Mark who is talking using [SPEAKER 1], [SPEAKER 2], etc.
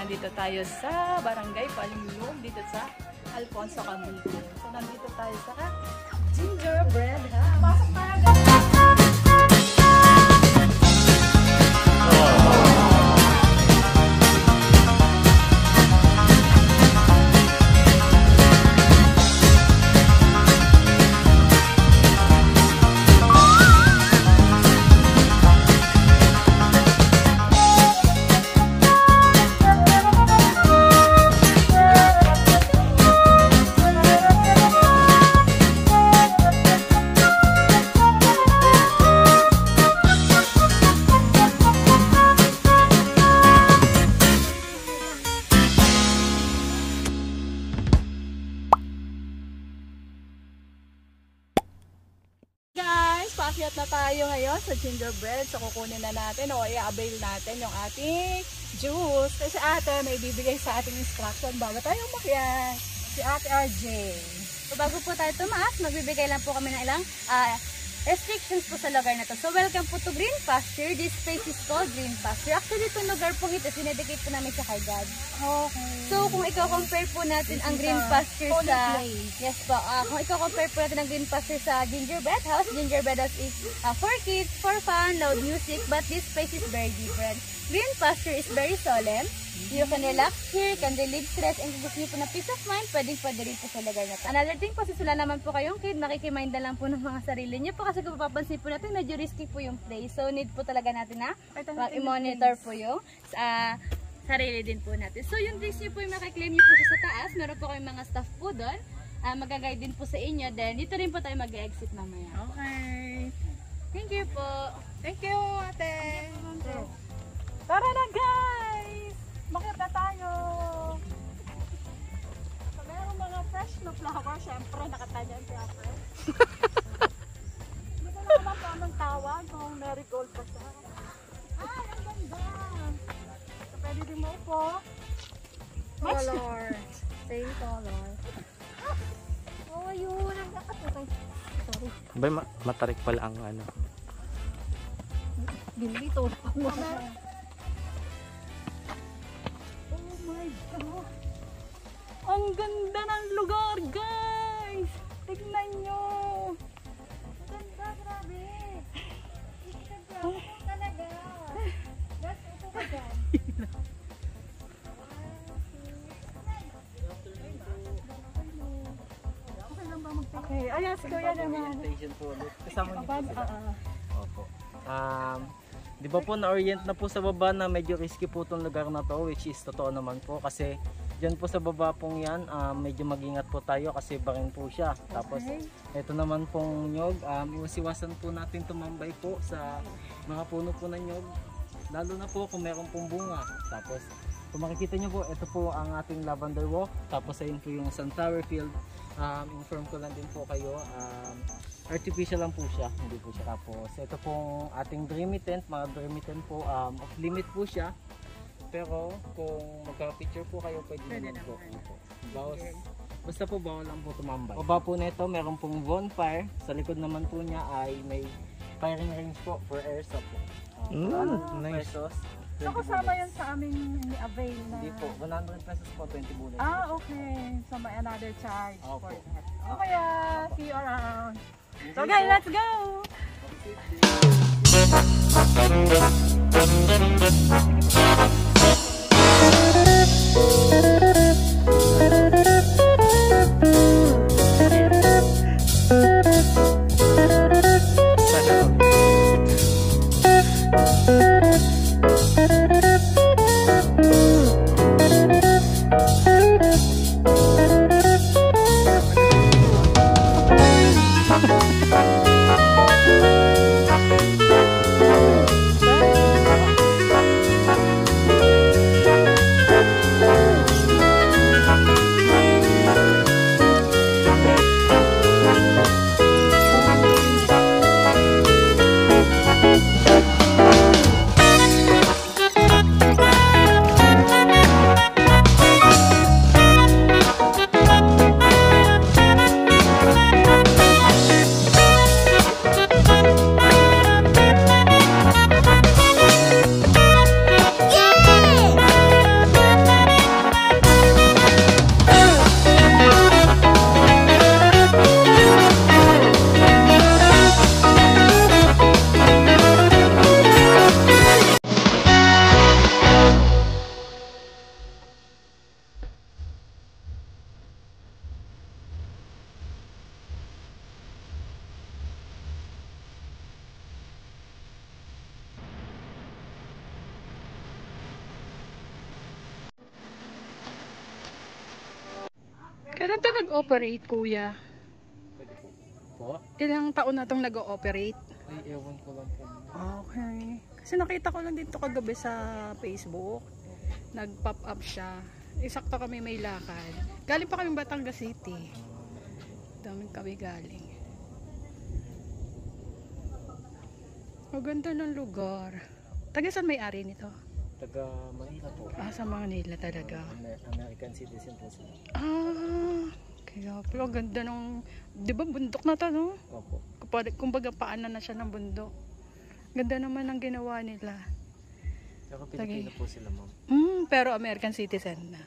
[SPEAKER 1] nandito tayo sa Barangay Palingulog, dito sa Alfonso, Cavite. So, nandito tayo sa gingerbread, ha? Pasok tayo, guys! Paakyat na tayo ngayon sa gingerbread. So kukunin na natin o i-avail natin yung ating juice. Kasi ate may bibigay sa ating instruction bago tayo umakyat. Si Ate RJ.
[SPEAKER 2] So bago po tayo tumaas, magbibigay lang po kami ng ilang restrictions po sa lugar na to. So welcome po to Green Pasture. This place is called Green Pasture. Actually itong lugar po ito, sinedicate po namin siya kay God.
[SPEAKER 1] Okay.
[SPEAKER 2] So kung i-compare po natin ang Green Pasture sa... Yes po. Kung i-compare po natin ang Green Pasture sa gingerbread house is for kids, for fun, loud music, but this place is very different. Green Pasture is very solemn. You can relax here, can relieve stress, and kung gusto niyo po na peace of mind, pwede rin po sa lugar na to. Another thing po, sila naman po kayong kid, makikiminda lang po ng mga sarili niyo po kasi kung papansin po natin, medyo risky po yung place. So need po talaga natin na i-monitor po yung sarili din po natin. So yung place niyo po yung makiklaim niyo po siya sa taas, meron po kayong mga staff po doon, mag-guide din po sa inyo, then dito rin po tayo mag-exit mamaya.
[SPEAKER 1] Okay.
[SPEAKER 2] Thank you po.
[SPEAKER 1] Thank you, ate. Tara na, guys! Makita na tayo! So, meron mga fresh na flower, syempre nakatanyan siya fresh. Hindi ko na alam kung anong tawag kung marigold pa siya. Ay, ang ganda! So, pwede din mo po.
[SPEAKER 2] Color. Same color. Oh, yun. Ang kakatutay. Sorry.
[SPEAKER 3] Ba, matarik pala ang ano.
[SPEAKER 2] Ginlito.
[SPEAKER 1] Ang ganda ng lugar, guys! Tignan nyo!
[SPEAKER 2] Ang ganda, grabe! Ito talaga! That's ito ka dyan.
[SPEAKER 1] Okay, ayan si Kuya naman.
[SPEAKER 3] Kasama niyo po sila. Opo. Di ba po na-orient na po sa baba na medyo risky po itong lugar na to, which is totoo naman po kasi dyan po sa baba pong yan, medyo mag-ingat po tayo kasi barin po siya. Tapos ito naman pong nyog, iwasiwasan po natin tumambay po sa mga puno po ng nyog, lalo na po kung meron pong bunga. Tapos kung makikita nyo po, ito po ang ating lavender walk, tapos ayun po yung sunflower field. Inform ko lang din po kayo, artificial lang po siya, hindi po siya. Tapos ito pong ating dreamy tent, mga dreamy tent po, off limit po siya. Pero kung magka-picture po kayo, pwede naman po. Basta po bawal lang po tumambay. Baba po nito, meron pong bonfire. Sa likod naman po niya ay may firing range po for airsoft po. Nice. Pesos.
[SPEAKER 1] So kasama yan sa aming ni-avail na...
[SPEAKER 3] Hindi po, 100 pesos po, 20 bullets.
[SPEAKER 1] Okay. So may another charge for
[SPEAKER 3] Opo.
[SPEAKER 1] that. Okay, see you around. So guys, let's go! Kailan to nag-operate, kuya?
[SPEAKER 3] Po?
[SPEAKER 1] Ilang taon na itong nag-ooperate?
[SPEAKER 3] Ay, ewan ko lang po.
[SPEAKER 1] Okay. Kasi nakita ko lang dito kagabi sa Facebook. Nag-pop up siya. Isakto kami may lakad. Galing pa kami Batangas City. Daming kami galing. Maganda ng lugar. Taga saan may-ari nito?
[SPEAKER 3] Taga Manila po.
[SPEAKER 1] Sa Manila talaga.
[SPEAKER 3] American citizen po sila.
[SPEAKER 1] Kaya pero ganda ng, di ba bundok na to, no?
[SPEAKER 3] Opo.
[SPEAKER 1] Kumbaga paanan na siya ng bundok. Ganda naman ang ginawa nila.
[SPEAKER 3] Saka Pilipino po sila, ma'am.
[SPEAKER 1] Pero American citizen na.